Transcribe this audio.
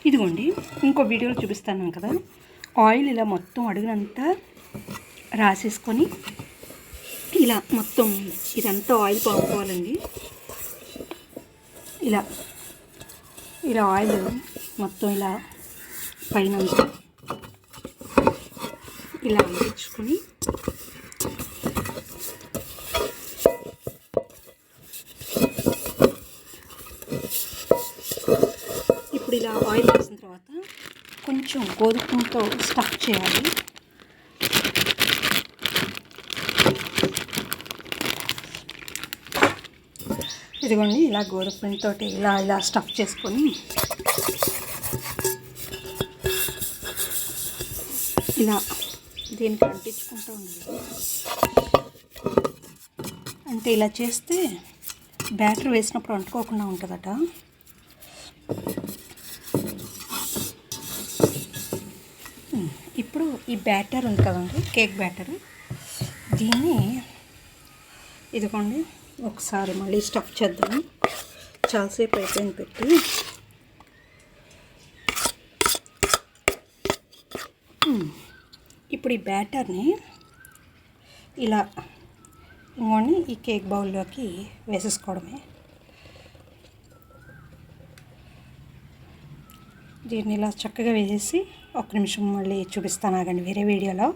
ఇదిగోండి ఇంకో వీడియోలో చూపిస్తాను కదా, ఆయిల్ ఇలా మొత్తం అడుగునంతా రాసేసుకొని ఇలా మొత్తం ఇదంతా ఆయిల్ పాపుకోవాలండి. ఇలా ఇలా ఆయిల్ మొత్తం ఇలా పైన ఇలా అంటించుకొని ఇప్పుడు ఇలా ఆయిల్ వేసిన తర్వాత కొంచెం గోధుమతో స్టఫ్ చేయాలి. ఇదిగోండి ఇలా గోధుమతో ఇలా ఇలా స్టఫ్ చేసుకొని ఇలా దీనికి అంటించుకుంటూ ఉండాలి. అంటే ఇలా చేస్తే బ్యాటర్ వేసినప్పుడు అంటుకోకుండా ఉంటుందట. ఇప్పుడు ఈ బ్యాటర్ ఉంది కదండి, కేక్ బ్యాటర్, దీన్ని ఇదిగోండి ఒకసారి మళ్ళీ స్టఫ్ చేద్దాం. చాలాసేపు అయిపోయింది పెట్టి. ఇప్పుడు ఈ బ్యాటర్ని ఇలా ఇంకోండి ఈ కేక్ బౌల్లోకి వేసేసుకోవడమే. దీన్ని ఇలా చక్కగా వేసేసి ఒక నిమిషం మళ్ళీ చూపిస్తాను, ఆగండి వేరే వీడియోలో.